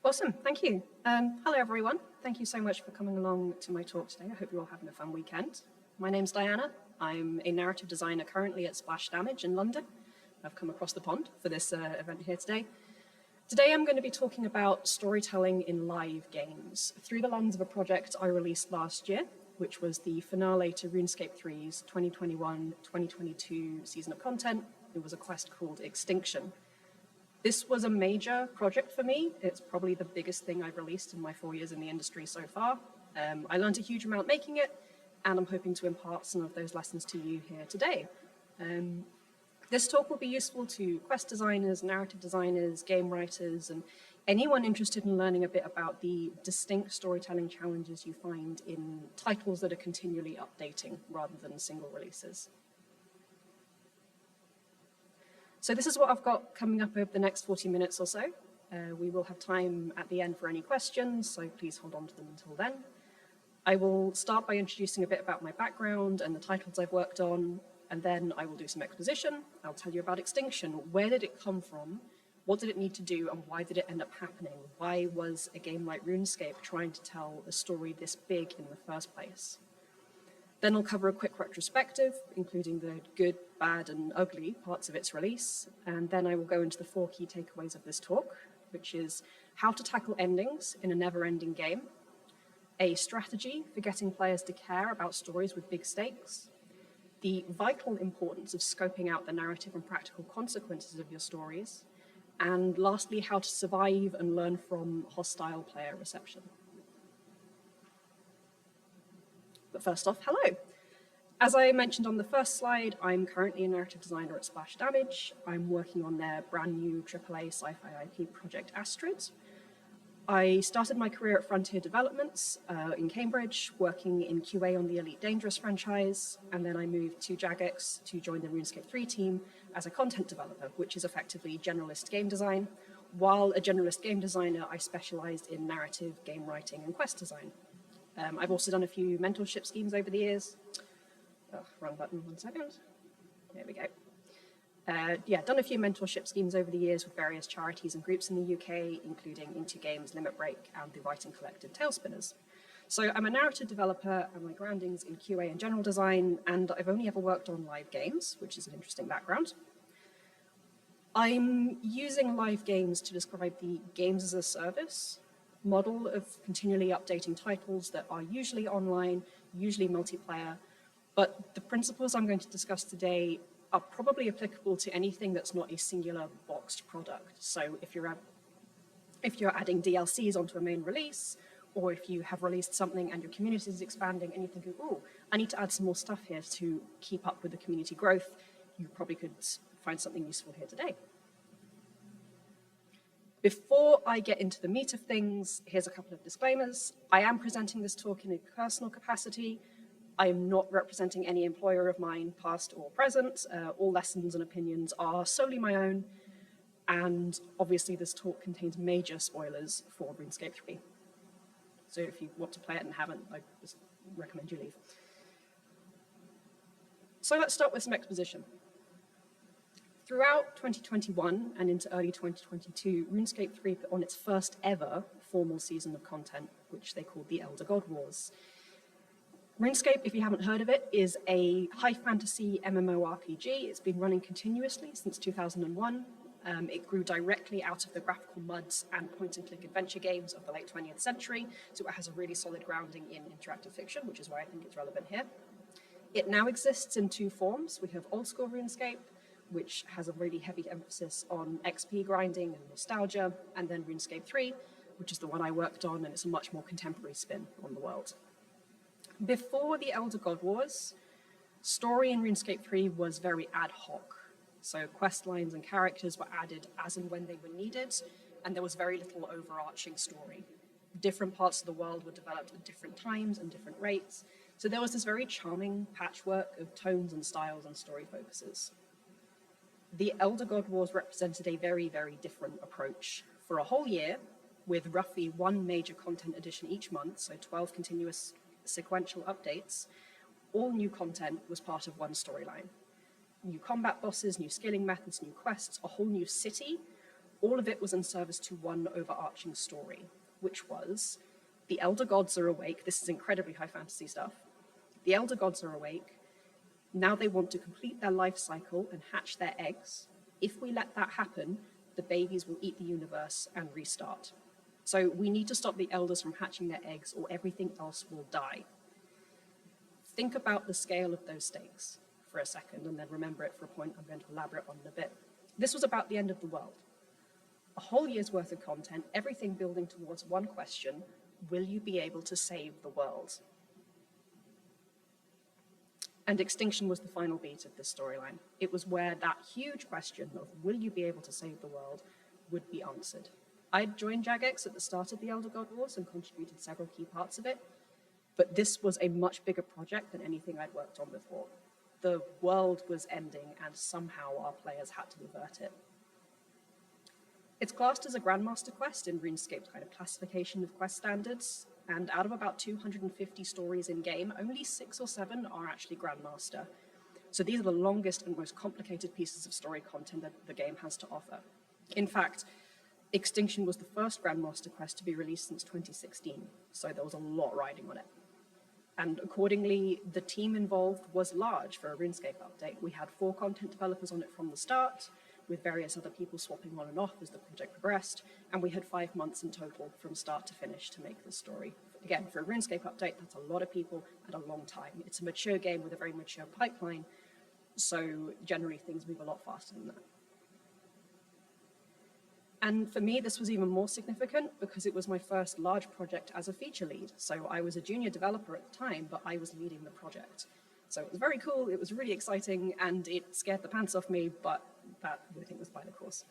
Awesome, thank you. Hello, everyone. Thank you so much for coming along to my talk today. I hope you're all having a fun weekend. My name's Diana. I'm a narrative designer currently at Splash Damage in London. I've come across the pond for this event here today. Today, I'm going to be talking about storytelling in live games through the lens of a project I released last year, which was the finale to RuneScape 3's 2021-2022 season of content. It was a quest called Extinction. This was a major project for me. It's probably the biggest thing I've released in my 4 years in the industry so far. I learned a huge amount making it, and I'm hoping to impart some of those lessons to you here today. This talk will be useful to quest designers, narrative designers, game writers, and anyone interested in learning a bit about the distinct storytelling challenges you find in titles that are continually updating rather than single releases. So this is what I've got coming up over the next 40 minutes or so. We will have time at the end for any questions, so please hold on to them until then. I will start by introducing a bit about my background and the titles I've worked on, and then I will do some exposition. I'll tell you about Extinction. Where did it come from? What did it need to do, and why did it end up happening? Why was a game like RuneScape trying to tell a story this big in the first place? Then I'll cover a quick retrospective, including the good, bad, and ugly parts of its release. And then I will go into the 4 key takeaways of this talk, which is how to tackle endings in a never-ending game, a strategy for getting players to care about stories with big stakes, the vital importance of scoping out the narrative and practical consequences of your stories, and lastly, how to survive and learn from hostile player reception. But first off, hello. As I mentioned on the first slide, I'm currently a narrative designer at Splash Damage. I'm working on their brand new AAA sci-fi IP project Astrid. I started my career at Frontier Developments in Cambridge, working in QA on the Elite Dangerous franchise, and then I moved to Jagex to join the RuneScape 3 team as a content developer, which is effectively generalist game design. While a generalist game designer, I specialized in narrative, game writing, and quest design. I've also done a few mentorship schemes over the years. Oh, wrong button, 1 second. There we go. Done a few mentorship schemes over the years with various charities and groups in the UK, including Into Games, Limit Break, and the writing collective Tailspinners. So I'm a narrative developer, and my grounding's in QA and general design, and I've only ever worked on live games, which is an interesting background. I'm using live games to describe the games as a service model of continually updating titles that are usually online, usually multiplayer, but the principles I'm going to discuss today are probably applicable to anything that's not a singular boxed product. So if you're adding DLCs onto a main release, or if you have released something and your community is expanding and you think, oh, I need to add some more stuff here to keep up with the community growth, you probably could find something useful here today. Before I get into the meat of things, here's a couple of disclaimers. I am presenting this talk in a personal capacity. I am not representing any employer of mine, past or present. All lessons and opinions are solely my own. And obviously this talk contains major spoilers for RuneScape 3. So if you want to play it and haven't, I just recommend you leave. So let's start with some exposition. Throughout 2021 and into early 2022, RuneScape 3 put on its first ever formal season of content, which they called the Elder God Wars. RuneScape, if you haven't heard of it, is a high fantasy MMORPG. It's been running continuously since 2001. It grew directly out of the graphical muds and point-and-click adventure games of the late 20th century, so it has a really solid grounding in interactive fiction, which is why I think it's relevant here. It now exists in 2 forms. We have old-school RuneScape, which has a really heavy emphasis on XP grinding and nostalgia, and then RuneScape 3, which is the one I worked on, and it's a much more contemporary spin on the world. Before the Elder God Wars, story in RuneScape 3 was very ad hoc. So quest lines and characters were added as and when they were needed, and there was very little overarching story. Different parts of the world were developed at different times and different rates, so there was this very charming patchwork of tones and styles and story focuses. The Elder God Wars represented a very, very different approach. For a whole year, with roughly 1 major content addition each month, so 12 continuous sequential updates, all new content was part of one storyline. New combat bosses, new skilling methods, new quests, a whole new city, All of it was in service to one overarching story, which was the Elder Gods are awake. This is incredibly high fantasy stuff. The Elder Gods are awake. Now they want to complete their life cycle and hatch their eggs. If we let that happen, the babies will eat the universe and restart. So we need to stop the elders from hatching their eggs or everything else will die. Think about the scale of those stakes for a second and then remember it for a point I'm going to elaborate on in a bit. This was about the end of the world. A whole year's worth of content, everything building towards one question: will you be able to save the world? And Extinction was the final beat of this storyline. It was where that huge question of will you be able to save the world would be answered. I'd joined Jagex at the start of the Elder God Wars and contributed several key parts of it, but this was a much bigger project than anything I'd worked on before. The world was ending and somehow our players had to avert it. It's classed as a Grandmaster quest in RuneScape's kind of classification of quest standards, and out of about 250 stories in-game, only 6 or 7 are actually Grandmaster. So these are the longest and most complicated pieces of story content that the game has to offer. In fact, Extinction was the first Grandmaster quest to be released since 2016, so there was a lot riding on it. And accordingly, the team involved was large for a RuneScape update. We had 4 content developers on it from the start, with various other people swapping on and off as the project progressed, and we had 5 months in total from start to finish to make this story. Again, for a RuneScape update, that's a lot of people and a long time. It's a mature game with a very mature pipeline, so generally things move a lot faster than that. And for me, this was even more significant because it was my first large project as a feature lead. So I was a junior developer at the time, but I was leading the project. So it was very cool, it was really exciting, and it scared the pants off me, but that, I think, was by the course.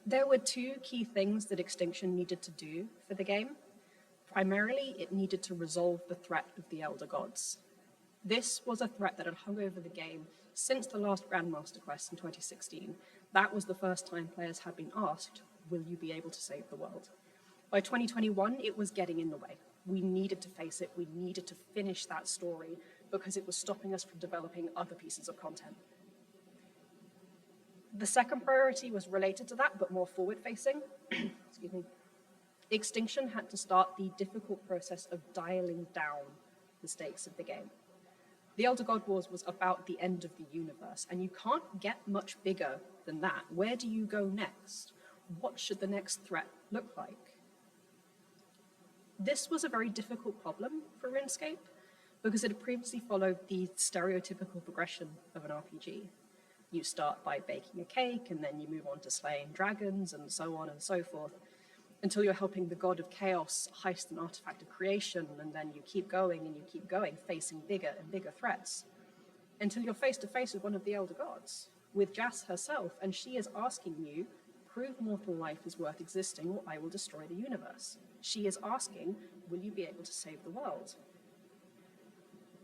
There were 2 key things that Extinction needed to do for the game. Primarily, it needed to resolve the threat of the Elder Gods. This was a threat that had hung over the game since the last Grandmaster quest in 2016. That was the first time players had been asked, will you be able to save the world? By 2021, it was getting in the way. We needed to face it, we needed to finish that story because it was stopping us from developing other pieces of content. The second priority was related to that, but more forward-facing. Excuse me. Extinction had to start the difficult process of dialing down the stakes of the game. The Elder God Wars was about the end of the universe, and you can't get much bigger than that. Where do you go next? What should the next threat look like? This was a very difficult problem for RuneScape because it had previously followed the stereotypical progression of an RPG. You start by baking a cake, and then you move on to slaying dragons, and so on and so forth, until you're helping the god of chaos heist an artifact of creation, and then you keep going and you keep going, facing bigger and bigger threats, until you're face to face with one of the Elder Gods, with Jas herself, and she is asking you, prove mortal life is worth existing or I will destroy the universe. She is asking, will you be able to save the world?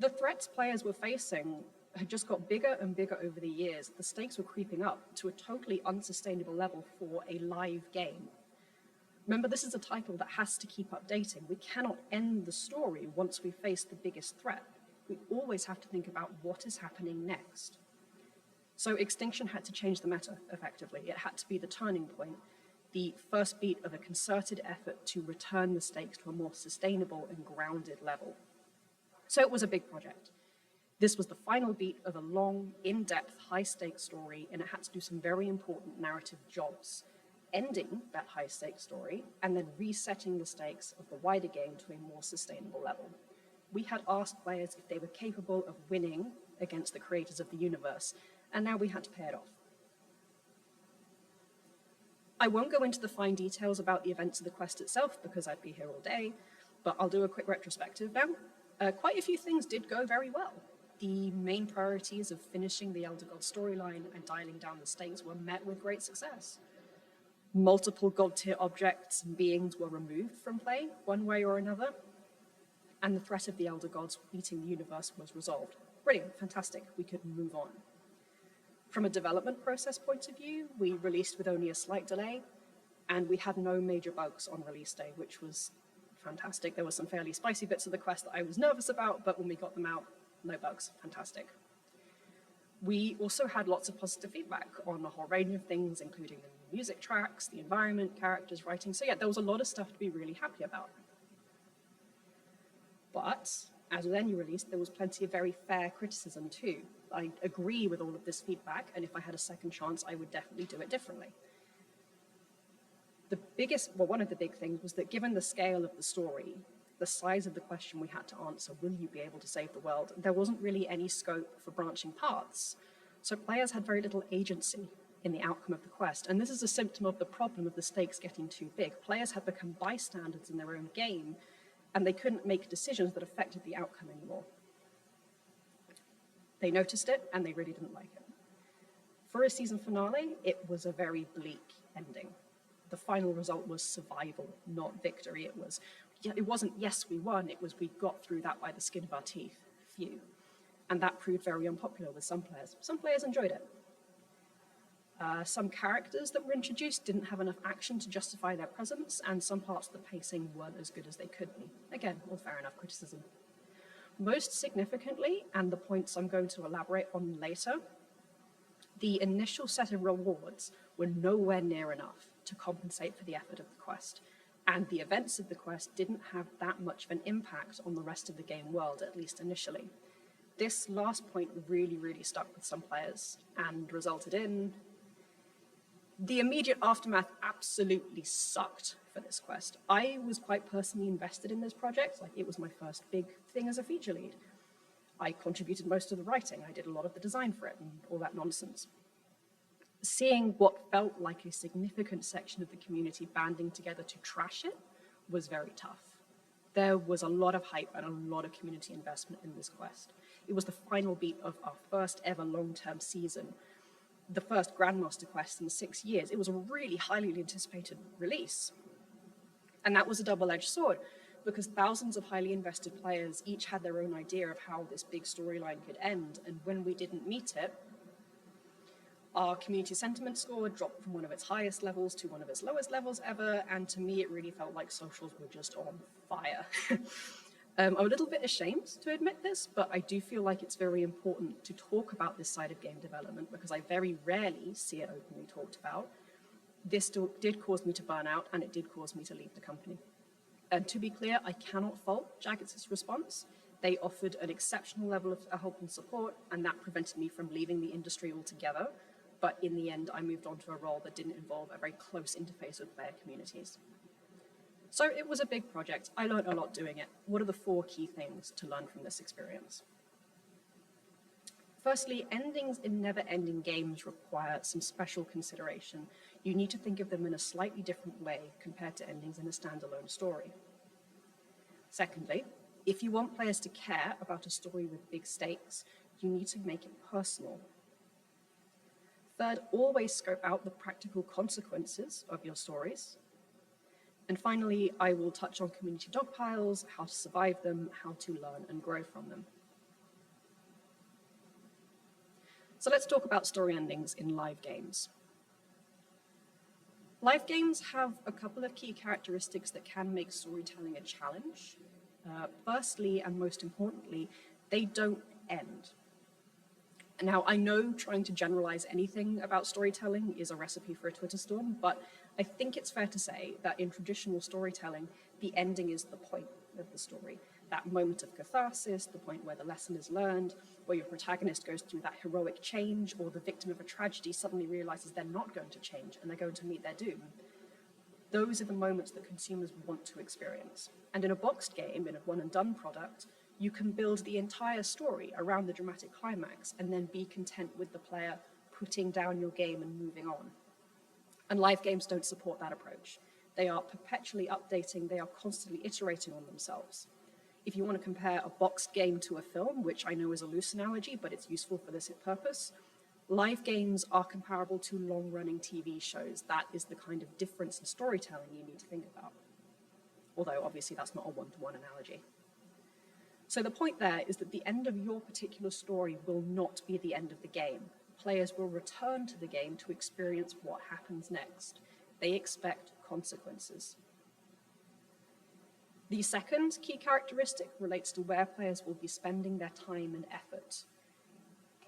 The threats players were facing had just got bigger and bigger over the years. The stakes were creeping up to a totally unsustainable level for a live game. Remember, this is a title that has to keep updating. We cannot end the story once we face the biggest threat. We always have to think about what is happening next. So Extinction had to change the meta, effectively. It had to be the turning point, the first beat of a concerted effort to return the stakes to a more sustainable and grounded level. So it was a big project. This was the final beat of a long, in-depth, high-stakes story, and it had to do some very important narrative jobs, ending that high-stakes story and then resetting the stakes of the wider game to a more sustainable level. We had asked players if they were capable of winning against the creators of the universe, and now we had to pay it off. I won't go into the fine details about the events of the quest itself because I'd be here all day, but I'll do a quick retrospective now. Quite a few things did go very well. The main priorities of finishing the Elder God storyline and dialing down the stakes were met with great success. Multiple god-tier objects and beings were removed from play, one way or another, and the threat of the Elder Gods eating the universe was resolved. Brilliant, fantastic, we could move on. From a development process point of view, we released with only a slight delay, and we had no major bugs on release day, which was fantastic. There were some fairly spicy bits of the quest that I was nervous about, but when we got them out, no bugs, fantastic. We also had lots of positive feedback on a whole range of things, including the music tracks, the environment, characters, writing. So yeah, there was a lot of stuff to be really happy about. But as with any release, there was plenty of very fair criticism too. I agree with all of this feedback, and if I had a second chance, I would definitely do it differently. One of the big things was that given the scale of the story, the size of the question we had to answer, will you be able to save the world? There wasn't really any scope for branching paths. So players had very little agency in the outcome of the quest. And this is a symptom of the problem of the stakes getting too big. Players had become bystanders in their own game, and they couldn't make decisions that affected the outcome anymore. They noticed it, and they really didn't like it. For a season finale, it was a very bleak ending. The final result was survival, not victory. It wasn't, yes, we won, it was, we got through that by the skin of our teeth, phew. And that proved very unpopular with some players. Some players enjoyed it. Some characters that were introduced didn't have enough action to justify their presence, and some parts of the pacing weren't as good as they could be. Again, all fair enough criticism. Most significantly, and the points I'm going to elaborate on later, the initial set of rewards were nowhere near enough to compensate for the effort of the quest, and the events of the quest didn't have that much of an impact on the rest of the game world, at least initially. This last point really, really stuck with some players and resulted in the immediate aftermath absolutely sucked for this quest. I was quite personally invested in this project. Like, it was my first big thing as a feature lead. I contributed most of the writing. I did a lot of the design for it and all that nonsense. Seeing what felt like a significant section of the community banding together to trash it was very tough. There was a lot of hype and a lot of community investment in this quest. It was the final beat of our first ever long-term season, the first Grandmaster quest in 6 years. It was a really highly anticipated release. And that was a double-edged sword, because thousands of highly invested players each had their own idea of how this big storyline could end, and when we didn't meet it, our community sentiment score dropped from one of its highest levels to one of its lowest levels ever, and to me it really felt like socials were just on fire. I'm a little bit ashamed to admit this, but I do feel like it's very important to talk about this side of game development because I very rarely see it openly talked about. This did cause me to burn out, and it did cause me to leave the company. And to be clear, I cannot fault Jagex' response. They offered an exceptional level of help and support, and that prevented me from leaving the industry altogether. But in the end, I moved on to a role that didn't involve a very close interface with player communities. So it was a big project. I learned a lot doing it. What are the 4 key things to learn from this experience? Firstly, endings in never-ending games require some special consideration. You need to think of them in a slightly different way compared to endings in a standalone story. Secondly, if you want players to care about a story with big stakes, you need to make it personal. Third, always scope out the practical consequences of your stories. And finally, I will touch on community dogpiles, how to survive them, how to learn and grow from them. So let's talk about story endings in live games. Live games have a couple of key characteristics that can make storytelling a challenge. Firstly, and most importantly, they don't end. Now, I know trying to generalize anything about storytelling is a recipe for a Twitter storm, but I think it's fair to say that in traditional storytelling, the ending is the point of the story. That moment of catharsis, the point where the lesson is learned, where your protagonist goes through that heroic change, or the victim of a tragedy suddenly realizes they're not going to change and they're going to meet their doom. Those are the moments that consumers want to experience. And in a boxed game, in a one-and-done product, you can build the entire story around the dramatic climax and then be content with the player putting down your game and moving on. And live games don't support that approach. They are perpetually updating, they are constantly iterating on themselves. If you want to compare a boxed game to a film, which I know is a loose analogy, but it's useful for this purpose, live games are comparable to long-running TV shows. That is the kind of difference in storytelling you need to think about. Although, obviously, that's not a one-to-one analogy. So the point there is that the end of your particular story will not be the end of the game. Players will return to the game to experience what happens next. They expect consequences. The second key characteristic relates to where players will be spending their time and effort.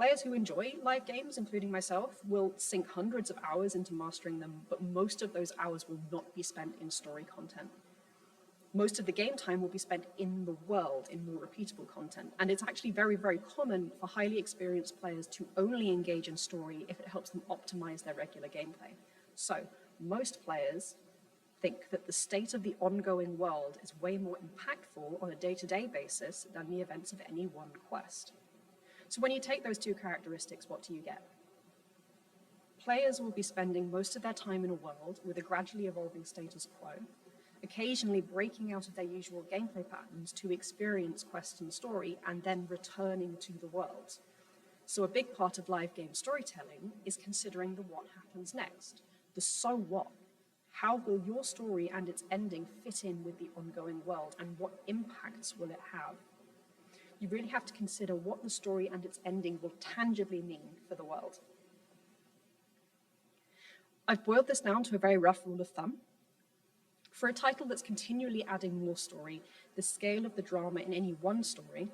Players who enjoy live games, including myself, will sink hundreds of hours into mastering them, but most of those hours will not be spent in story content. Most of the game time will be spent in the world, in more repeatable content. And it's actually very, very common for highly experienced players to only engage in story if it helps them optimize their regular gameplay. So most players think that the state of the ongoing world is way more impactful on a day-to-day basis than the events of any one quest. So when you take those two characteristics, what do you get? Players will be spending most of their time in a world with a gradually evolving status quo, occasionally breaking out of their usual gameplay patterns to experience quest and story, and then returning to the world. So a big part of live game storytelling is considering the what happens next, the so what. How will your story and its ending fit in with the ongoing world, and what impacts will it have? You really have to consider what the story and its ending will tangibly mean for the world. I've boiled this down to a very rough rule of thumb. For a title that's continually adding more story, the scale of the drama in any one story,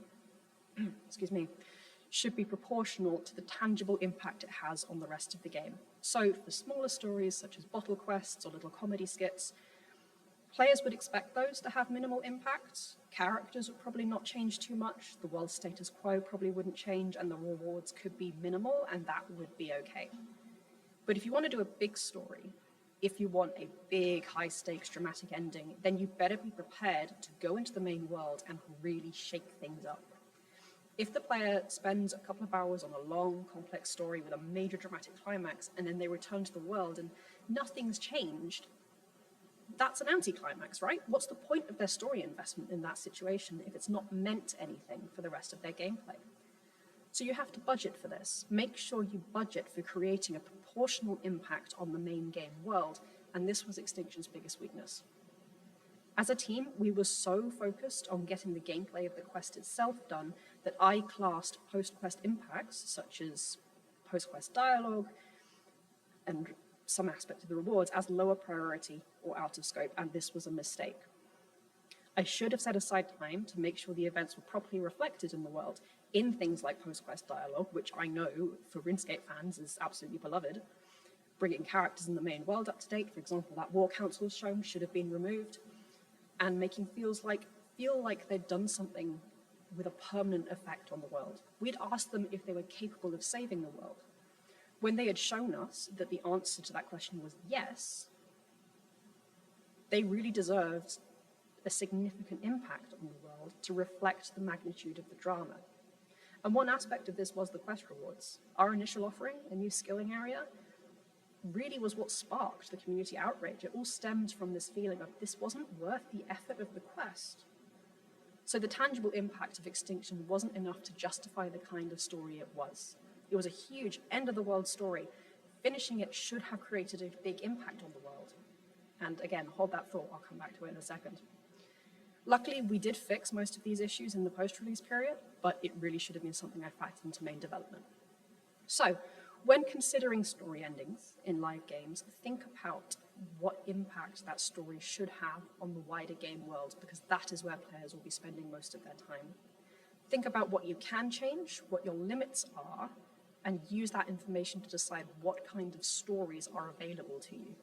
should be proportional to the tangible impact it has on the rest of the game. So for smaller stories, such as bottle quests or little comedy skits, players would expect those to have minimal impact. Characters would probably not change too much. The world status quo probably wouldn't change, and the rewards could be minimal, and that would be okay. But if you want to do a big story, if you want a big, high-stakes, dramatic ending, then you better be prepared to go into the main world and really shake things up. If the player spends a couple of hours on a long, complex story with a major dramatic climax, and then they return to the world and nothing's changed, that's an anti-climax, right? What's the point of their story investment in that situation if it's not meant anything for the rest of their gameplay? So you have to budget for this. Make sure you budget for creating a proportional impact on the main game world, and this was Extinction's biggest weakness. As a team, we were so focused on getting the gameplay of the quest itself done that I classed post-quest impacts, such as post-quest dialogue and some aspect of the rewards, as lower priority or out of scope, and this was a mistake. I should have set aside time to make sure the events were properly reflected in the world, in things like post-quest dialogue, which I know for RuneScape fans is absolutely beloved. Bringing characters in the main world up to date, for example, that War Council shown should have been removed, and making feel like they'd done something with a permanent effect on the world. We'd asked them if they were capable of saving the world. When they had shown us that the answer to that question was yes, they really deserved a significant impact on the world to reflect the magnitude of the drama. And one aspect of this was the quest rewards. Our initial offering, a new skilling area, really was what sparked the community outrage. It all stemmed from this feeling of this wasn't worth the effort of the quest. So the tangible impact of Extinction wasn't enough to justify the kind of story it was. It was a huge end-of-the-world story. Finishing it should have created a big impact on the world. And again, hold that thought, I'll come back to it in a second. Luckily, we did fix most of these issues in the post-release period, but it really should have been something I factored into main development. So, when considering story endings in live games, think about what impact that story should have on the wider game world, because that is where players will be spending most of their time. Think about what you can change, what your limits are, and use that information to decide what kind of stories are available to you.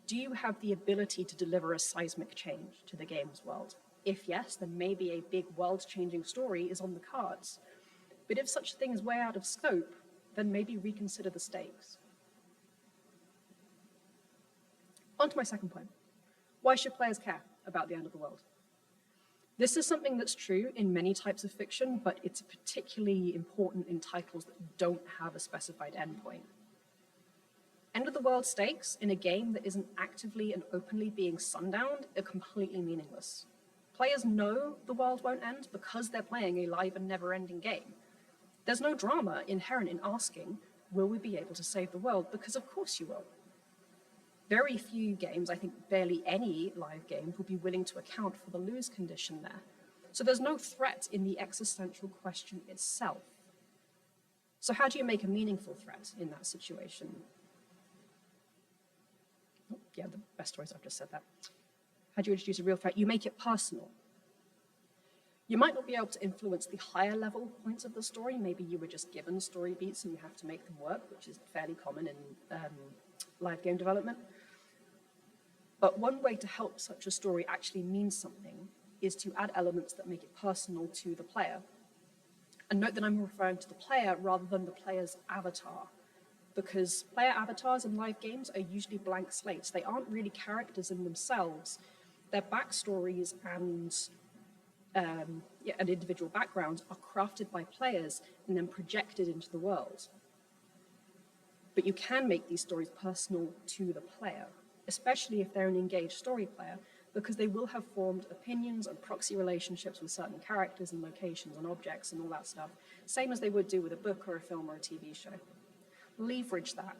Do you have the ability to deliver a seismic change to the game's world? If yes, then maybe a big world-changing story is on the cards. But if such a thing is way out of scope, then maybe reconsider the stakes. On to my second point. Why should players care about the end of the world? This is something that's true in many types of fiction, but it's particularly important in titles that don't have a specified endpoint. End-of-the-world stakes in a game that isn't actively and openly being sundowned are completely meaningless. Players know the world won't end because they're playing a live and never-ending game. There's no drama inherent in asking, will we be able to save the world? Because of course you will. Very few games, I think barely any live game, will be willing to account for the lose condition there. So there's no threat in the existential question itself. So how do you make a meaningful threat in that situation? Oh, yeah, the best choice, I've just said that. How do you introduce a real threat? You make it personal. You might not be able to influence the higher level points of the story. Maybe you were just given story beats and you have to make them work, which is fairly common in live game development. But one way to help such a story actually mean something is to add elements that make it personal to the player. And note that I'm referring to the player rather than the player's avatar, because player avatars in live games are usually blank slates. They aren't really characters in themselves. Their backstories and individual backgrounds are crafted by players and then projected into the world. But you can make these stories personal to the player, especially if they're an engaged story player, because they will have formed opinions and proxy relationships with certain characters and locations and objects and all that stuff, same as they would do with a book or a film or a TV show. Leverage that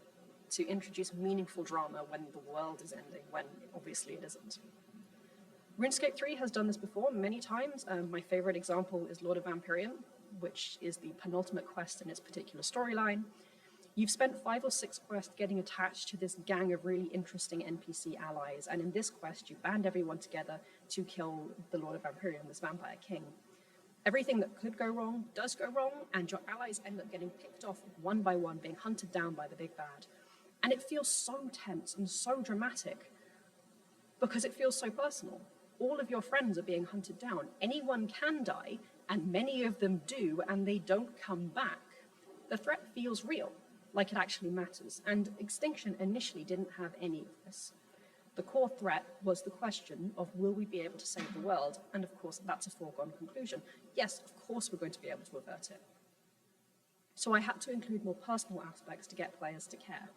to introduce meaningful drama when the world is ending, when obviously it isn't. RuneScape 3 has done this before many times. My favorite example is Lord of Vampirion, which is the penultimate quest in its particular storyline. You've spent 5 or 6 quests getting attached to this gang of really interesting NPC allies, and in this quest you band everyone together to kill the Lord of Vampirion, this vampire king. Everything that could go wrong does go wrong, and your allies end up getting picked off one by one, being hunted down by the big bad. And it feels so tense and so dramatic because it feels so personal. All of your friends are being hunted down. Anyone can die, and many of them do, and they don't come back. The threat feels real, like it actually matters, and Extinction initially didn't have any of this. The core threat was the question of, will we be able to save the world? And of course, that's a foregone conclusion. Yes, of course we're going to be able to avert it. So I had to include more personal aspects to get players to care.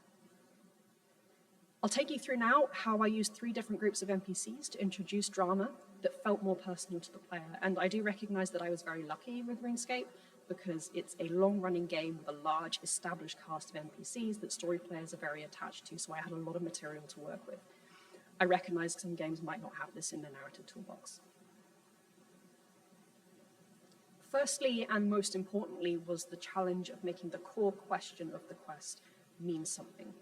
I'll take you through now how I used 3 different groups of NPCs to introduce drama that felt more personal to the player. And I do recognize that I was very lucky with RuneScape because it's a long-running game with a large established cast of NPCs that story players are very attached to, so I had a lot of material to work with. I recognize some games might not have this in their narrative toolbox. Firstly, and most importantly, was the challenge of making the core question of the quest mean something.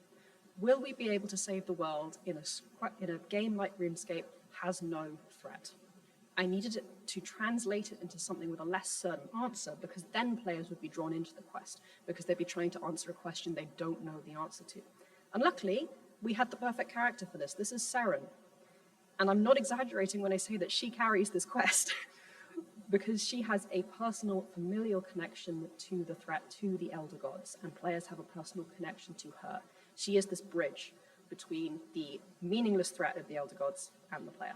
Will we be able to save the world in a game like RuneScape has no threat? I needed it to translate it into something with a less certain answer, because then players would be drawn into the quest, because they'd be trying to answer a question they don't know the answer to. And luckily, we had the perfect character for this. This is Seren. And I'm not exaggerating when I say that she carries this quest, because she has a personal, familial connection to the threat, to the Elder Gods, and players have a personal connection to her. She is this bridge between the meaningless threat of the Elder Gods and the player.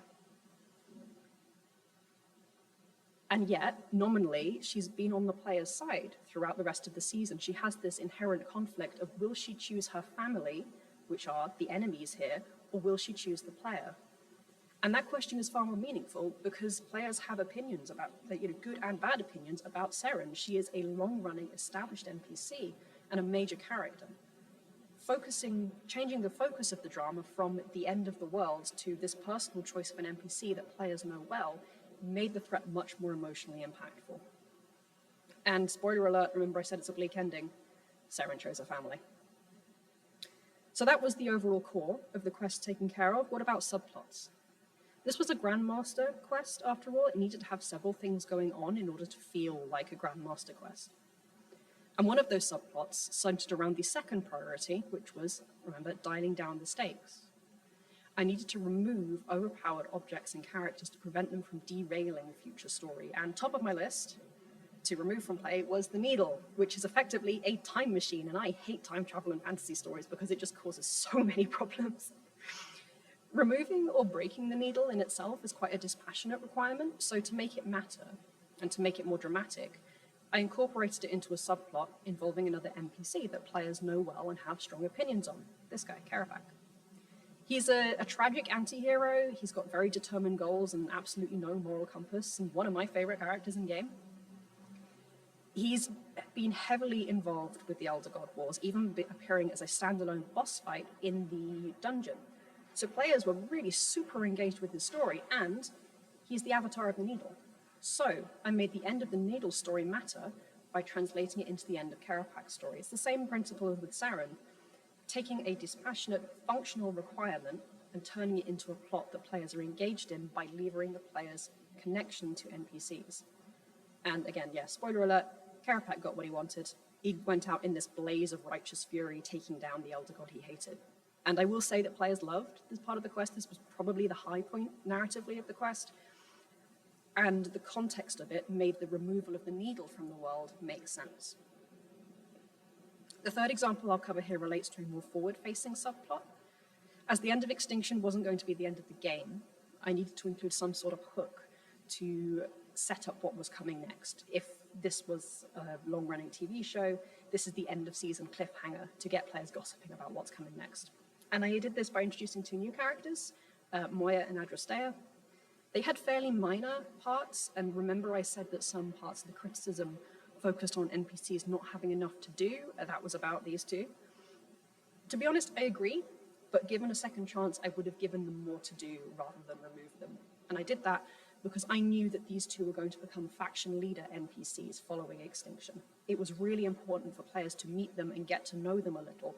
And yet, nominally, she's been on the player's side throughout the rest of the season. She has this inherent conflict of, will she choose her family, which are the enemies here, or will she choose the player? And that question is far more meaningful because players have opinions about, good and bad opinions about Seren. She is a long-running, established NPC and a major character. Changing the focus of the drama from the end of the world to this personal choice of an NPC that players know well made the threat much more emotionally impactful. And spoiler alert, remember I said it's a bleak ending, Seren chose her family. So that was the overall core of the quest taken care of. What about subplots? This was a Grandmaster quest, after all. It needed to have several things going on in order to feel like a Grandmaster quest. And one of those subplots centered around the second priority, which was, remember, dialing down the stakes. I needed to remove overpowered objects and characters to prevent them from derailing the future story. And top of my list to remove from play was the needle, which is effectively a time machine. And I hate time travel in fantasy stories because it just causes so many problems. Removing or breaking the needle in itself is quite a dispassionate requirement, so to make it matter and to make it more dramatic, I incorporated it into a subplot involving another NPC that players know well and have strong opinions on, this guy, Karapak. He's a tragic anti-hero. He's got very determined goals and absolutely no moral compass, and one of my favorite characters in game. He's been heavily involved with the Elder God Wars, even appearing as a standalone boss fight in the dungeon. So players were really super engaged with his story, and he's the avatar of the needle. So I made the end of the needle story matter by translating it into the end of Karapak's story. It's the same principle with Seren, taking a dispassionate, functional requirement and turning it into a plot that players are engaged in by levering the player's connection to NPCs. And again, yeah, spoiler alert, Kerapat got what he wanted. He went out in this blaze of righteous fury, taking down the Elder God he hated. And I will say that players loved this part of the quest. This was probably the high point narratively of the quest. And the context of it made the removal of the needle from the world make sense. The third example I'll cover here relates to a more forward-facing subplot. As the end of Extinction wasn't going to be the end of the game, I needed to include some sort of hook to set up what was coming next. If this was a long-running TV show, this is the end of season cliffhanger to get players gossiping about what's coming next. And I did this by introducing two new characters, Moya and Adrastea. They had fairly minor parts, and remember I said that some parts of the criticism focused on NPCs not having enough to do, that was about these two. To be honest, I agree, but given a second chance, I would have given them more to do rather than remove them. And I did that because I knew that these two were going to become faction leader NPCs following Extinction. It was really important for players to meet them and get to know them a little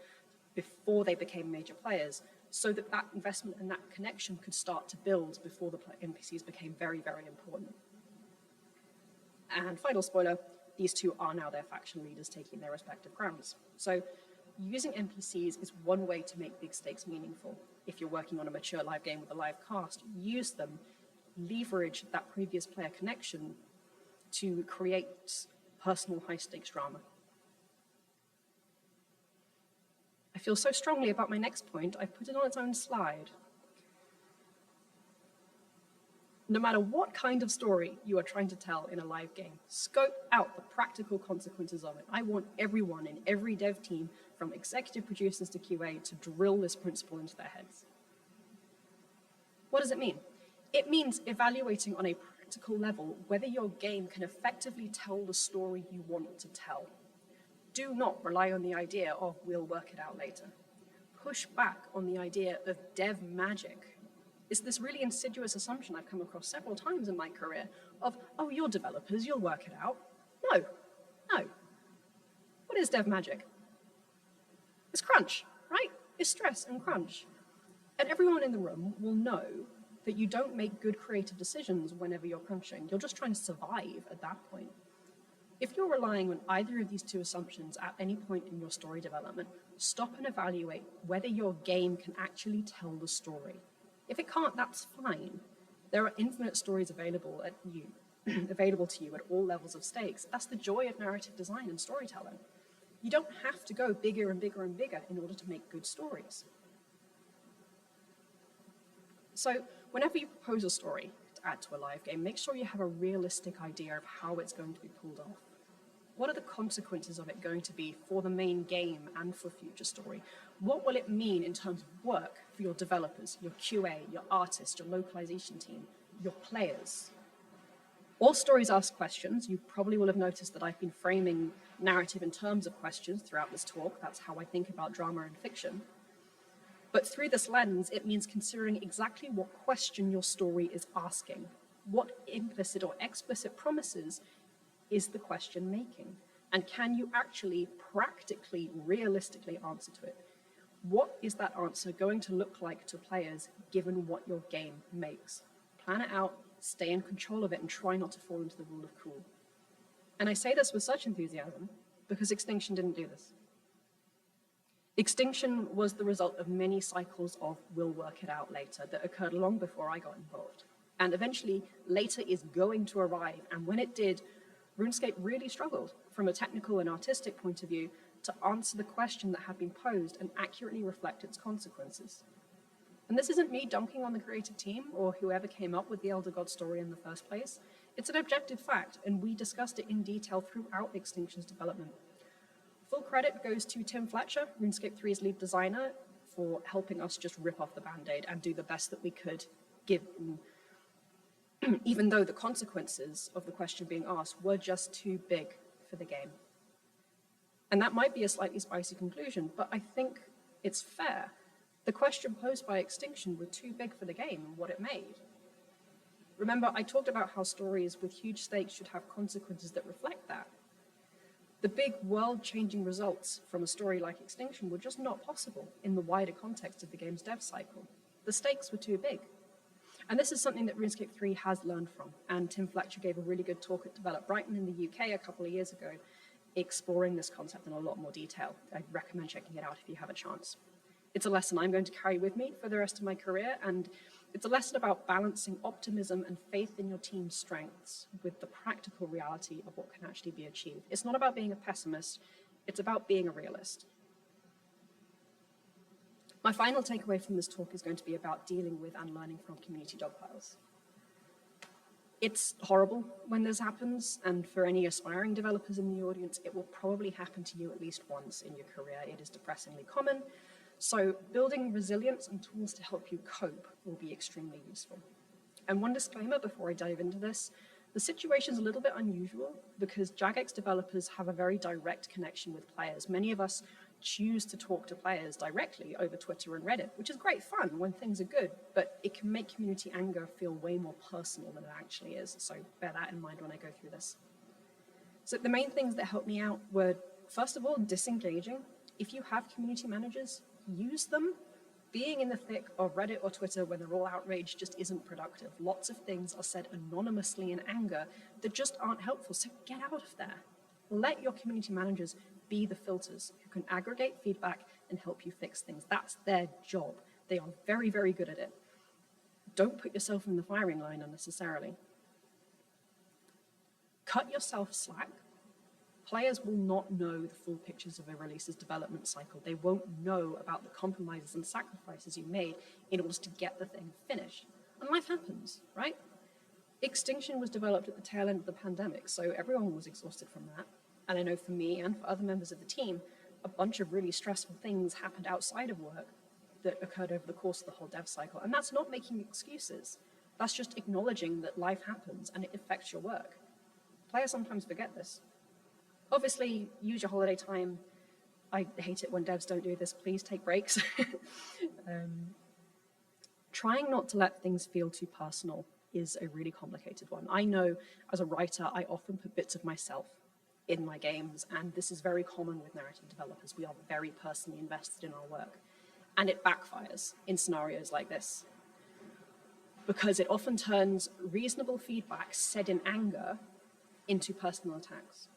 before they became major players, so that that investment and that connection could start to build before the NPCs became very, very important. And final spoiler, these two are now their faction leaders taking their respective crowns. So using NPCs is one way to make big stakes meaningful. If you're working on a mature live game with a live cast, use them, leverage that previous player connection to create personal high-stakes drama. I feel so strongly about my next point, I've put it on its own slide. No matter what kind of story you are trying to tell in a live game, scope out the practical consequences of it. I want everyone in every dev team, from executive producers to QA, to drill this principle into their heads. What does it mean? It means evaluating on a practical level whether your game can effectively tell the story you want to tell. Do not rely on the idea of we'll work it out later. Push back on the idea of dev magic. It's this really insidious assumption I've come across several times in my career of, oh, you're developers, you'll work it out. No, no. What is dev magic? It's crunch, right? It's stress and crunch. And everyone in the room will know that you don't make good creative decisions whenever you're crunching. You're just trying to survive at that point. If you're relying on either of these two assumptions at any point in your story development, stop and evaluate whether your game can actually tell the story. If it can't, that's fine. There are infinite stories available to you at all levels of stakes. That's the joy of narrative design and storytelling. You don't have to go bigger and bigger and bigger in order to make good stories. So whenever you propose a story to add to a live game, make sure you have a realistic idea of how it's going to be pulled off. What are the consequences of it going to be for the main game and for future story? What will it mean in terms of work for your developers, your QA, your artists, your localization team, your players? All stories ask questions. You probably will have noticed that I've been framing narrative in terms of questions throughout this talk. That's how I think about drama and fiction. But through this lens, it means considering exactly what question your story is asking. What implicit or explicit promises is the question making? And can you actually practically, realistically answer to it? What is that answer going to look like to players given what your game makes? Plan it out, stay in control of it, and try not to fall into the rule of cool. And I say this with such enthusiasm because Extinction didn't do this. Extinction was the result of many cycles of we'll work it out later that occurred long before I got involved. And eventually, later is going to arrive. And when it did, RuneScape really struggled from a technical and artistic point of view to answer the question that had been posed and accurately reflect its consequences. And this isn't me dunking on the creative team or whoever came up with the Elder God story in the first place. It's an objective fact, and we discussed it in detail throughout Extinction's development. Full credit goes to Tim Fletcher, RuneScape 3's lead designer, for helping us just rip off the Band-Aid and do the best that we could, given even though the consequences of the question being asked were just too big for the game. And that might be a slightly spicy conclusion, but I think it's fair. The question posed by Extinction were too big for the game and what it made. Remember, I talked about how stories with huge stakes should have consequences that reflect that. The big world-changing results from a story like Extinction were just not possible in the wider context of the game's dev cycle. The stakes were too big. And this is something that RuneScape 3 has learned from. And Tim Fletcher gave a really good talk at Develop Brighton in the UK a couple of years ago, exploring this concept in a lot more detail. I recommend checking it out if you have a chance. It's a lesson I'm going to carry with me for the rest of my career, and it's a lesson about balancing optimism and faith in your team's strengths with the practical reality of what can actually be achieved. It's not about being a pessimist, it's about being a realist. My final takeaway from this talk is going to be about dealing with and learning from community dogpiles. It's horrible when this happens, and for any aspiring developers in the audience, it will probably happen to you at least once in your career. It is depressingly common. So building resilience and tools to help you cope will be extremely useful. And one disclaimer before I dive into this, the situation is a little bit unusual because Jagex developers have a very direct connection with players. Many of us choose to talk to players directly over Twitter and Reddit, which is great fun when things are good, but it can make community anger feel way more personal than it actually is. So bear that in mind when I go through this. So the main things that helped me out were, first of all, disengaging. If you have community managers, use them. Being in the thick of Reddit or Twitter when they're all outraged just isn't productive. Lots of things are said anonymously in anger that just aren't helpful, so get out of there. Let your community managers be the filters who can aggregate feedback and help you fix things. That's their job. They are very, very good at it. Don't put yourself in the firing line unnecessarily. Cut yourself slack. Players will not know the full pictures of a release's development cycle. They won't know about the compromises and sacrifices you made in order to get the thing finished. And life happens, right? Extinction was developed at the tail end of the pandemic, so everyone was exhausted from that. And I know for me and for other members of the team, a bunch of really stressful things happened outside of work that occurred over the course of the whole dev cycle. And that's not making excuses. That's just acknowledging that life happens and it affects your work. Players sometimes forget this. Obviously, use your holiday time. I hate it when devs don't do this. Please take breaks. Trying not to let things feel too personal is a really complicated one. I know as a writer, I often put bits of myself in my games, and this is very common with narrative developers. We are very personally invested in our work, and it backfires in scenarios like this because it often turns reasonable feedback said in anger into personal attacks.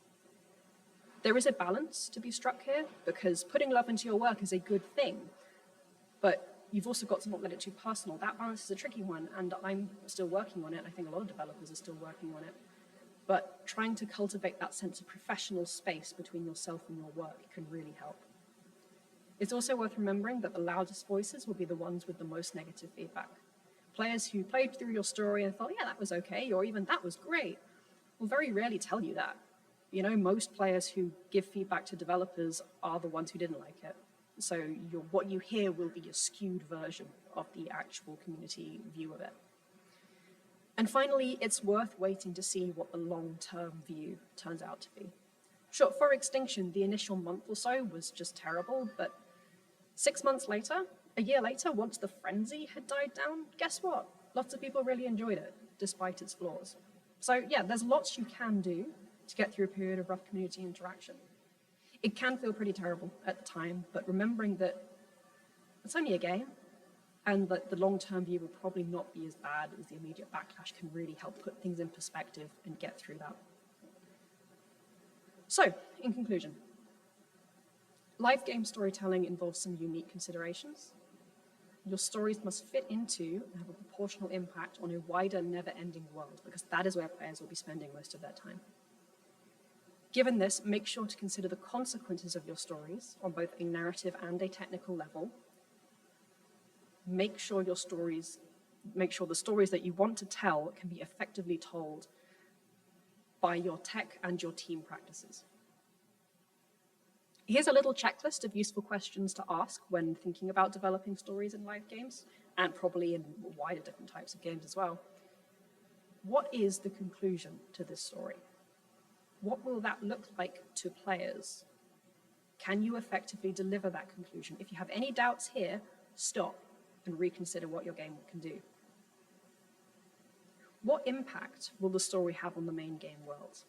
There is a balance to be struck here because putting love into your work is a good thing, but you've also got to not let it too personal. That balance is a tricky one, and I'm still working on it. I think a lot of developers are still working on it. But trying to cultivate that sense of professional space between yourself and your work can really help. It's also worth remembering that the loudest voices will be the ones with the most negative feedback. Players who played through your story and thought, yeah, that was okay, or even that was great, will very rarely tell you that. You know, most players who give feedback to developers are the ones who didn't like it. So what you hear will be a skewed version of the actual community view of it. And finally, it's worth waiting to see what the long-term view turns out to be. Sure, for Extinction, the initial month or so was just terrible, but 6 months later, a year later, once the frenzy had died down, guess what? Lots of people really enjoyed it, despite its flaws. So yeah, there's lots you can do to get through a period of rough community interaction. It can feel pretty terrible at the time, but remembering that it's only a game and that the long-term view will probably not be as bad as the immediate backlash can really help put things in perspective and get through that. So, in conclusion, live game storytelling involves some unique considerations. Your stories must fit into and have a proportional impact on a wider, never-ending world, because that is where players will be spending most of their time. Given this, make sure to consider the consequences of your stories on both a narrative and a technical level. Make sure the stories that you want to tell can be effectively told by your tech and your team practices. Here's a little checklist of useful questions to ask when thinking about developing stories in live games, and probably in wider different types of games as well. What is the conclusion to this story? What will that look like to players? Can you effectively deliver that conclusion? If you have any doubts here, stop and reconsider what your game can do. What impact will the story have on the main game world?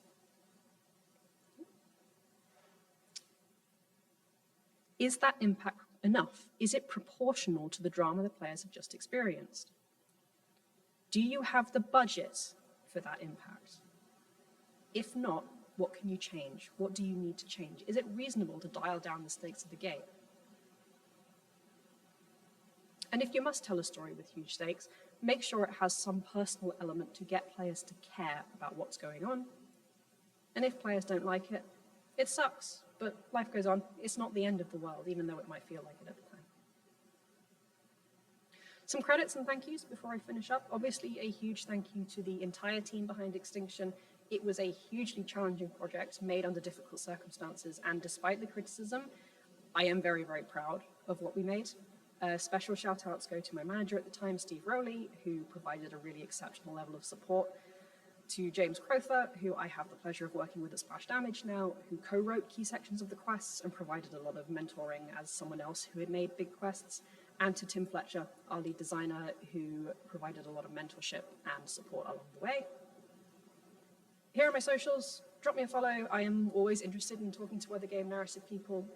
Is that impact enough? Is it proportional to the drama the players have just experienced? Do you have the budget for that impact? If not, what can you change? What do you need to change? Is it reasonable to dial down the stakes of the game? And if you must tell a story with huge stakes, make sure it has some personal element to get players to care about what's going on. And if players don't like it, it sucks, but life goes on. It's not the end of the world, even though it might feel like it at the time. Some credits and thank yous before I finish up. Obviously, a huge thank you to the entire team behind Extinction. It was a hugely challenging project made under difficult circumstances, and despite the criticism, I am very, very proud of what we made. Special shout outs go to my manager at the time, Steve Rowley, who provided a really exceptional level of support, to James Crowther, who I have the pleasure of working with at Splash Damage now, who co-wrote key sections of the quests and provided a lot of mentoring as someone else who had made big quests, and to Tim Fletcher, our lead designer, who provided a lot of mentorship and support along the way. Here are my socials. Drop me a follow. I am always interested in talking to other game narrative people.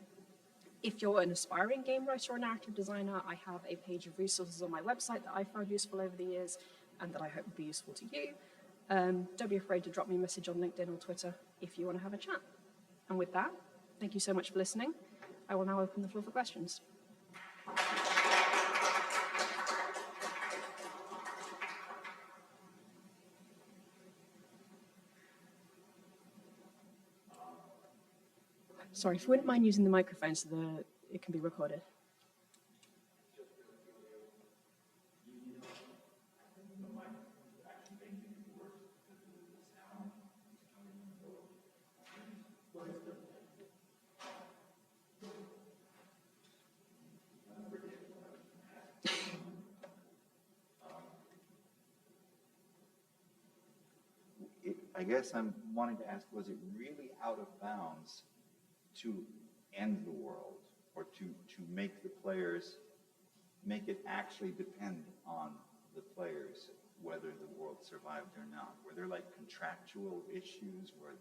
If you're an aspiring game writer or narrative designer, I have a page of resources on my website that I found useful over the years and that I hope will be useful to you. Don't be afraid to drop me a message on LinkedIn or Twitter if you want to have a chat. And with that, thank you so much for listening. I will now open the floor for questions. Sorry, if you wouldn't mind using the microphone so that it can be recorded. I guess I'm wanting to ask, was it really out of bounds to end the world, or to make the players, make it actually depend on the players whether the world survived or not? Were there like contractual issues where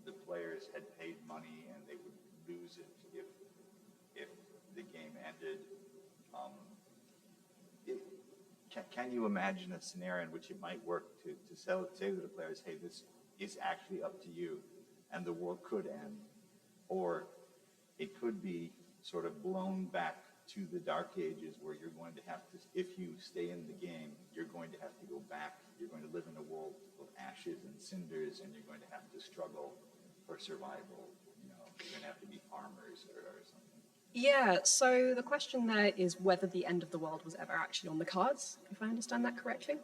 the players had paid money and they would lose it if the game ended? Can you imagine a scenario in which it might work to say to the players, hey, this is actually up to you, and the world could end, or it could be sort of blown back to the Dark Ages, where you're going to have to, if you stay in the game, you're going to have to go back. You're going to live in a world of ashes and cinders, and you're going to have to struggle for survival. You know, you're going to have to be farmers or something. Yeah, so the question there is whether the end of the world was ever actually on the cards, if I understand that correctly.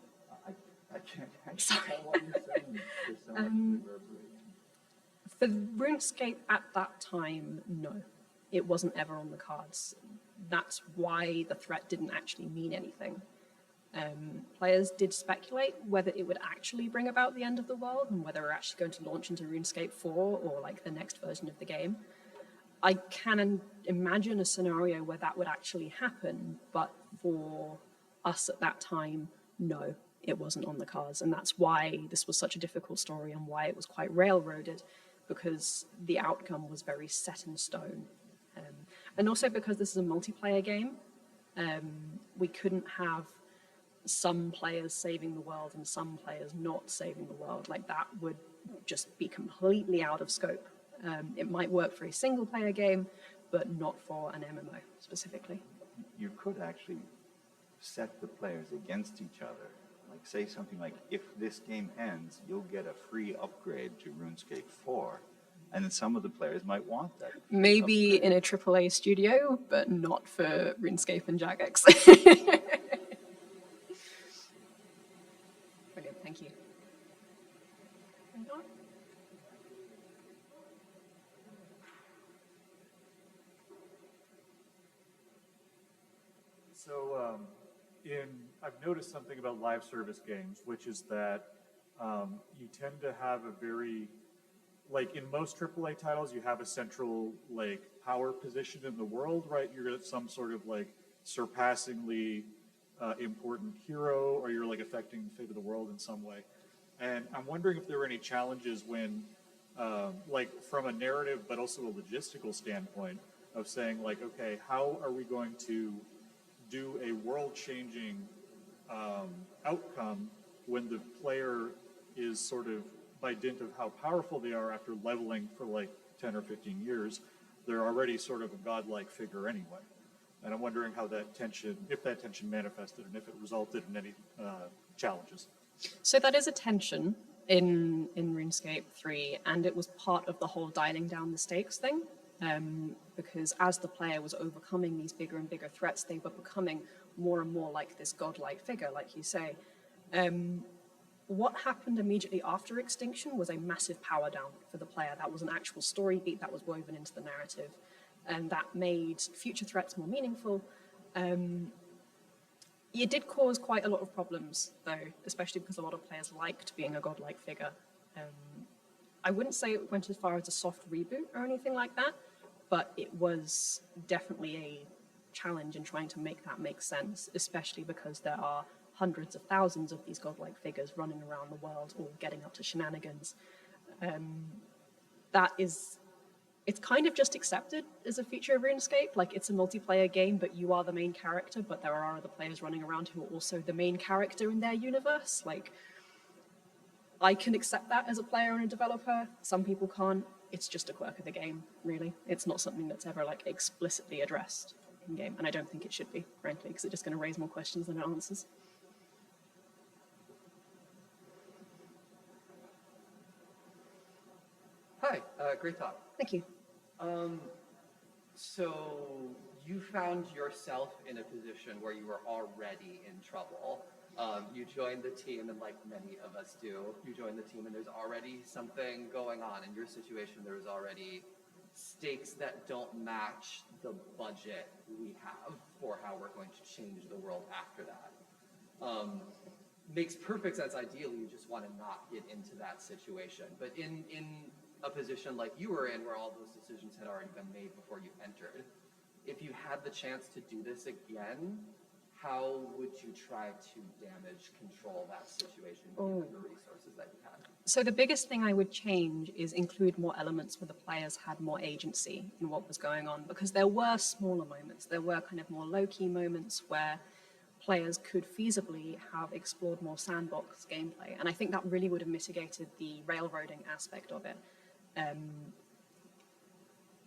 I can't Sorry. tell what you're saying. There's so much reverberation. For RuneScape at that time, no, it wasn't ever on the cards. That's why the threat didn't actually mean anything. Players did speculate whether it would actually bring about the end of the world and whether we're actually going to launch into RuneScape 4 or like the next version of the game. I can imagine a scenario where that would actually happen, but for us at that time, no, it wasn't on the cards. And that's why this was such a difficult story and why it was quite railroaded, because the outcome was very set in stone. And also because this is a multiplayer game, we couldn't have some players saving the world and some players not saving the world. Like, that would just be completely out of scope. It might work for a single-player game, but not for an MMO specifically. You could actually set the players against each other. Like, say something like, if this game ends, you'll get a free upgrade to RuneScape 4. And then some of the players might want that. Maybe upgrade in a AAA studio, but not for RuneScape and Jagex. Brilliant, thank you. So I've noticed something about live service games, which is that you tend to have a very, like in most AAA titles, you have a central like power position in the world, right? You're some sort of like surpassingly important hero, or you're like affecting the fate of the world in some way. And I'm wondering if there were any challenges when, like from a narrative, but also a logistical standpoint of saying like, okay, how are we going to do a world-changing outcome when the player is sort of, by dint of how powerful they are after leveling for like 10 or 15 years, they're already sort of a godlike figure anyway. And I'm wondering how that tension, if that tension manifested and if it resulted in any challenges. So that is a tension in RuneScape 3, and it was part of the whole dialing down the stakes thing. Because as the player was overcoming these bigger and bigger threats, they were becoming more and more like this godlike figure, like you say. What happened immediately after Extinction was a massive power down for the player. That was an actual story beat that was woven into the narrative, and that made future threats more meaningful. It did cause quite a lot of problems, though, especially because a lot of players liked being a godlike figure. I wouldn't say it went as far as a soft reboot or anything like that, but it was definitely a challenge in trying to make that make sense, especially because there are hundreds of thousands of these godlike figures running around the world, all getting up to shenanigans. It's kind of just accepted as a feature of RuneScape. Like, it's a multiplayer game, but you are the main character, but there are other players running around who are also the main character in their universe. Like, I can accept that as a player and a developer. Some people can't. It's just a quirk of the game, really. It's not something that's ever like explicitly addressed in game, and I don't think it should be, frankly, because it's just going to raise more questions than it answers. Hi, great talk. Thank you. So you found yourself in a position where you were already in trouble. You joined the team, and like many of us do, you joined the team and there's already something going on. In your situation, there was already stakes that don't match the budget we have for how we're going to change the world after that. Makes perfect sense. Ideally, you just want to not get into that situation. But in a position like you were in, where all those decisions had already been made before you entered, if you had the chance to do this again, how would you try to damage control that situation given the resources that you had? So the biggest thing I would change is include more elements where the players had more agency in what was going on, because there were smaller moments. There were kind of more low-key moments where players could feasibly have explored more sandbox gameplay. And I think that really would have mitigated the railroading aspect of it.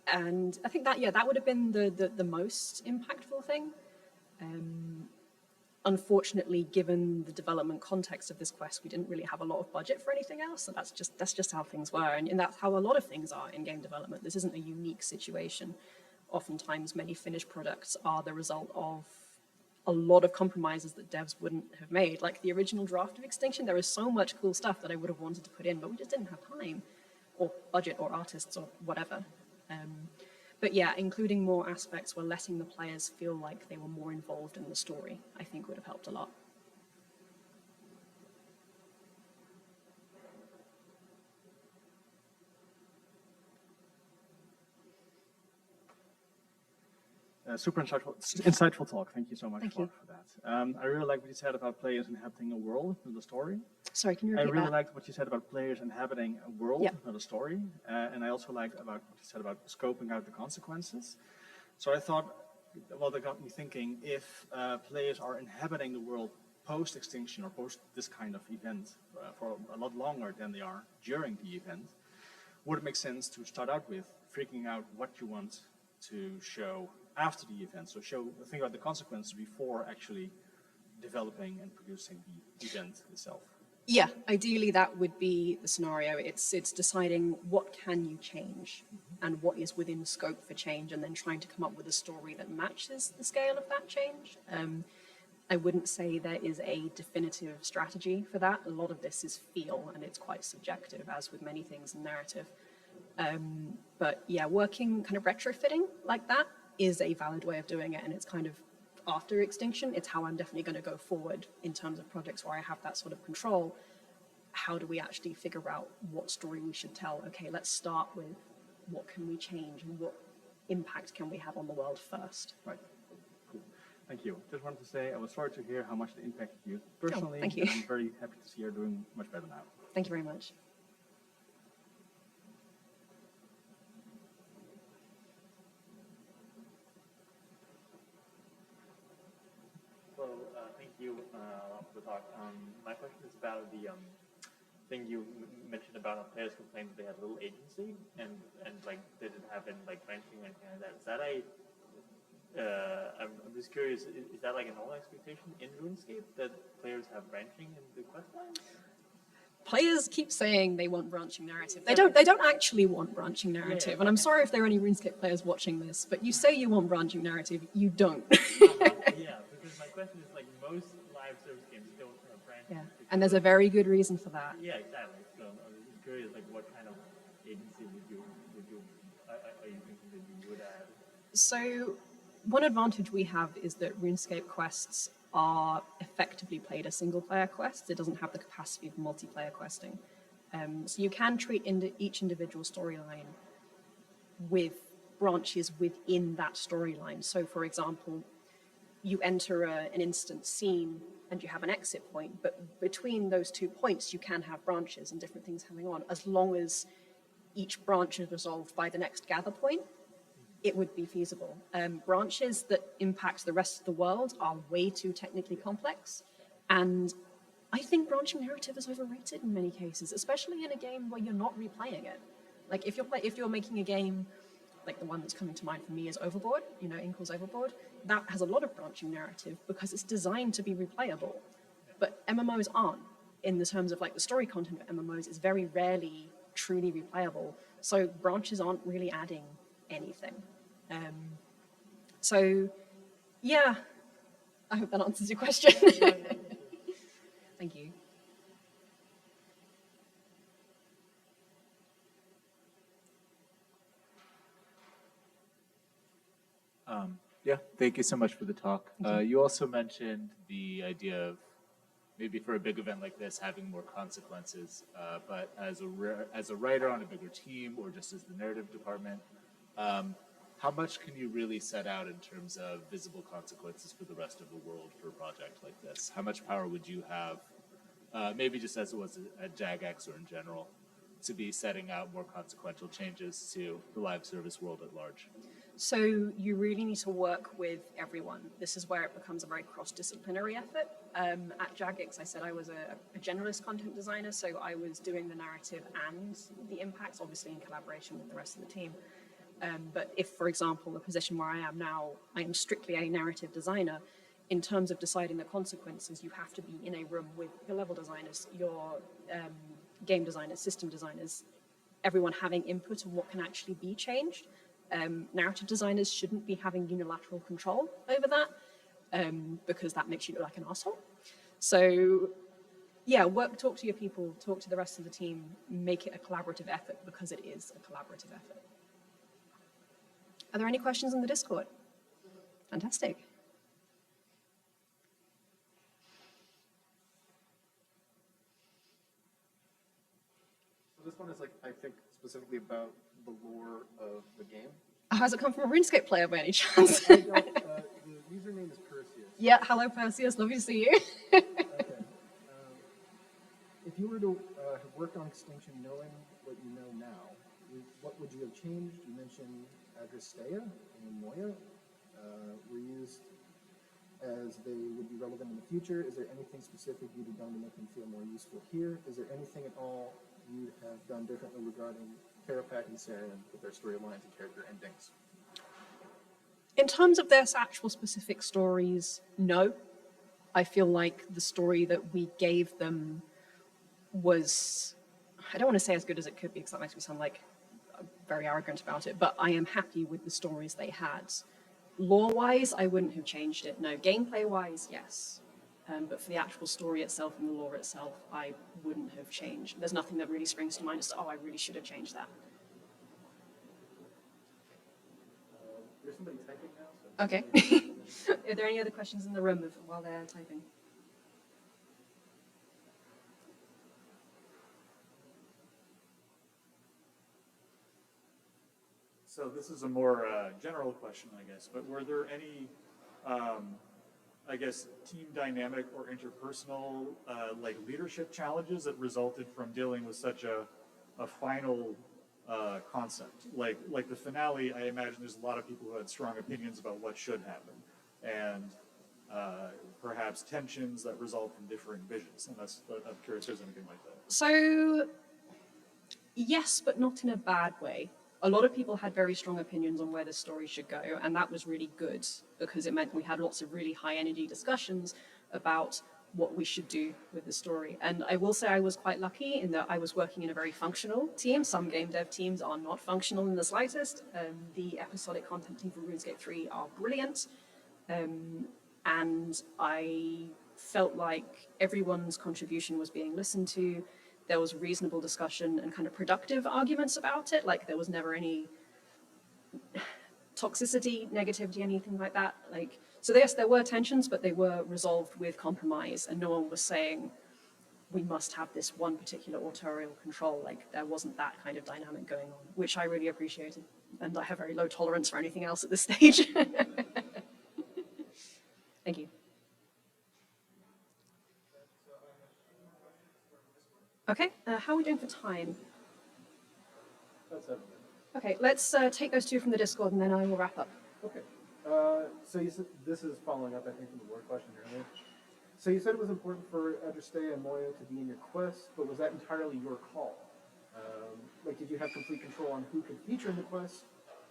And I think that, yeah, that would have been the most impactful thing. Unfortunately, given the development context of this quest, we didn't really have a lot of budget for anything else. So that's just how things were. And that's how a lot of things are in game development. This isn't a unique situation. Oftentimes, many finished products are the result of a lot of compromises that devs wouldn't have made. Like the original draft of Extinction, there is so much cool stuff that I would have wanted to put in, but we just didn't have time, or budget, or artists, or whatever. But yeah, including more aspects where letting the players feel like they were more involved in the story, I think would have helped a lot. Super insightful talk. Thank you so much Thank for you. that. I really like what you said about players inhabiting a world, not a story. Sorry, can you I repeat really that? liked what you said about players inhabiting a world, Yep. not a story. And I also liked about what you said about scoping out the consequences. So I thought, well, that got me thinking, if players are inhabiting the world post-extinction or post this kind of event for a lot longer than they are during the event, would it make sense to start out with figuring out what you want to show after the event? So think about the consequences before actually developing and producing the event itself. Yeah, ideally that would be the scenario. It's deciding what can you change and what is within scope for change, and then trying to come up with a story that matches the scale of that change. I wouldn't say there is a definitive strategy for that. A lot of this is feel, and it's quite subjective, as with many things in narrative. But yeah, working kind of retrofitting like that is a valid way of doing it, and it's kind of after Extinction, it's how I'm definitely going to go forward in terms of projects where I have that sort of control. How do we actually figure out what story we should tell? Okay, let's start with what can we change and what impact can we have on the world first? Right. Cool. Thank you. Just wanted to say I was sorry to hear how much it impacted you personally. thank you. I'm very happy to see you're doing much better now. Thank you very much. Well, Thank you for the talk. My question is about the thing you mentioned about players complaining that they had little agency and like didn't have any like ranking or anything like that. Is that I'm just curious. Is that like a normal expectation in RuneScape that players have branching in the quest lines? Players keep saying they want branching narrative. They don't actually want branching narrative. And I'm sorry if there are any RuneScape players watching this, but you say you want branching narrative, you don't. Yeah, because my question is like most live service games don't have branching. Yeah. And there's a very good reason for that. Yeah, exactly. So I was just curious, like what kind of agency are you thinking that you would add? So one advantage we have is that RuneScape quests are effectively played as single-player quests. It doesn't have the capacity of multiplayer questing. So you can treat each individual storyline with branches within that storyline. So for example, you enter an instant scene and you have an exit point, but between those 2 points, you can have branches and different things going on. As long as each branch is resolved by the next gather point, it would be feasible. Branches that impact the rest of the world are way too technically complex. And I think branching narrative is overrated in many cases, especially in a game where you're not replaying it. Like if you're making a game, like the one that's coming to mind for me is Overboard, Inkle's Overboard, that has a lot of branching narrative because it's designed to be replayable. But MMOs aren't, in the terms of like the story content of MMOs is very rarely truly replayable. So branches aren't really adding anything. So yeah, I hope that answers your question. Thank you. Yeah, thank you so much for the talk. You also mentioned the idea of maybe for a big event like this having more consequences, but as a writer on a bigger team or just as the narrative department, how much can you really set out in terms of visible consequences for the rest of the world for a project like this? How much power would you have, maybe just as it was at Jagex or in general, to be setting out more consequential changes to the live service world at large? So you really need to work with everyone. This is where it becomes a very cross-disciplinary effort. At Jagex, I said I was a generalist content designer, so I was doing the narrative and the impacts, obviously in collaboration with the rest of the team. But if, for example, the position where I am now, I am strictly a narrative designer, in terms of deciding the consequences, you have to be in a room with your level designers, your game designers, system designers, everyone having input on what can actually be changed. Narrative designers shouldn't be having unilateral control over that because that makes you look like an asshole. So yeah, talk to your people, talk to the rest of the team, make it a collaborative effort because it is a collaborative effort. Are there any questions in the Discord? Fantastic. So this one is like, I think, specifically about the lore of the game. Has it come from a RuneScape player by any chance? The username is Perseus. Yeah, hello Perseus, lovely to see you. Okay. If you were to have worked on Extinction knowing what you know now, what would you have changed? You mentioned Agristea and Moya were used as they would be relevant in the future. Is there anything specific you'd have done to make them feel more useful here? Is there anything at all you'd have done differently regarding Karapak and Saren with their storylines and character endings? In terms of their actual specific stories, no. I feel like the story that we gave them was, I don't want to say as good as it could be because that makes me sound like very arrogant about it, but I am happy with the stories they had. Lore-wise, I wouldn't have changed it, no. Gameplay-wise, yes. But for the actual story itself and the lore itself, I wouldn't have changed. There's nothing that really springs to mind as to, oh, I really should have changed that. There's somebody typing now. So Okay. Are there any other questions in the room while they're typing? So this is a more general question, I guess, but were there any, I guess, team dynamic or interpersonal like leadership challenges that resulted from dealing with such a final concept? Like the finale, I imagine there's a lot of people who had strong opinions about what should happen. And perhaps perhaps tensions that result from differing visions. And I'm curious if there's anything like that. So, yes, but not in a bad way. A lot of people had very strong opinions on where the story should go, and that was really good because it meant we had lots of really high energy discussions about what we should do with the story. And I will say I was quite lucky in that I was working in a very functional team. Some game dev teams are not functional in the slightest. The episodic content team for RuneScape 3 are brilliant. And I felt like everyone's contribution was being listened to. There was reasonable discussion and kind of productive arguments about it. Like there was never any toxicity, negativity, anything like that. Like, so yes, there were tensions, but they were resolved with compromise, and no one was saying we must have this one particular autorial control. Like there wasn't that kind of dynamic going on, which I really appreciated. And I have very low tolerance for anything else at this stage. Thank you. Okay, how are we doing for time? That's it. Okay, let's take those two from the Discord and then I will wrap up. Okay. So you said, this is following up, I think, from the word question earlier. So you said it was important for Adrestea and Moya to be in your quest, but was that entirely your call? Like, did you have complete control on who could feature in the quest?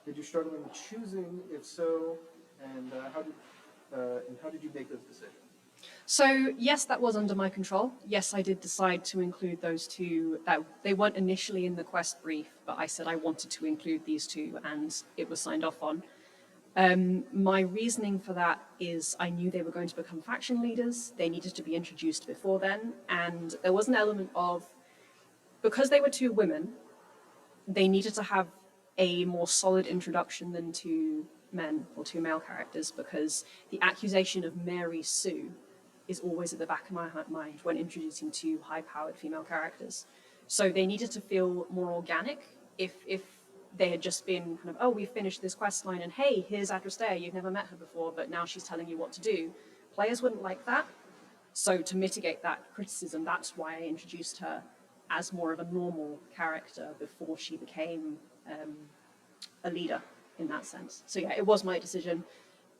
Did you struggle in choosing? If so, and how did you make those decisions? So yes, that was under my control. Yes, I did decide to include those two. That they weren't initially in the quest brief, but I said I wanted to include these two, and it was signed off on. My reasoning for that is I knew they were going to become faction leaders. They needed to be introduced before then, and there was an element of, because they were two women, they needed to have a more solid introduction than two men or two male characters, because the accusation of Mary Sue is always at the back of my mind when introducing two high-powered female characters. So they needed to feel more organic. If they had just been kind of, oh, we finished this quest line and hey, here's Adrestea, you've never met her before, but now she's telling you what to do, players wouldn't like that. So to mitigate that criticism, that's why I introduced her as more of a normal character before she became a leader in that sense. So yeah, it was my decision,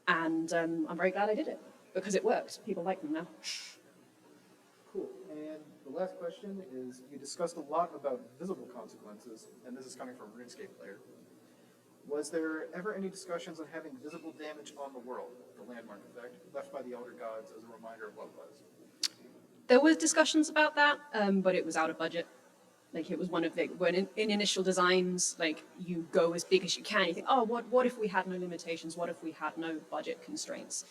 and I'm very glad I did it because it worked. People like them now. Cool. And the last question is, you discussed a lot about visible consequences, and this is coming from a RuneScape player. Was there ever any discussions on having visible damage on the world, the landmark effect, left by the Elder Gods as a reminder of what was? There was discussions about that, but it was out of budget. Like it was one of the, when in initial designs, like you go as big as you can. You think, oh, what if we had no limitations? What if we had no budget constraints?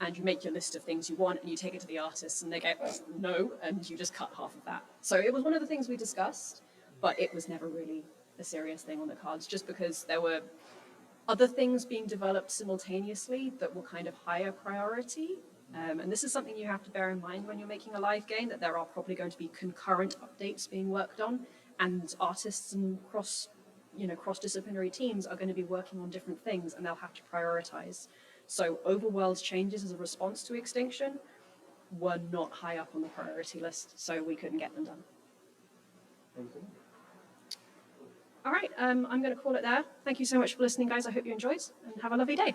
And you make your list of things you want and you take it to the artists and they go, no, and you just cut half of that. So it was one of the things we discussed, but it was never really a serious thing on the cards, just because there were other things being developed simultaneously that were kind of higher priority. And this is something you have to bear in mind when you're making a live game, that there are probably going to be concurrent updates being worked on, and artists and cross-disciplinary teams are going to be working on different things, and they'll have to prioritize. So Overworld's changes as a response to Extinction were not high up on the priority list, so we couldn't get them done. Thank you. All right, I'm going to call it there. Thank you so much for listening, guys. I hope you enjoyed, and have a lovely day.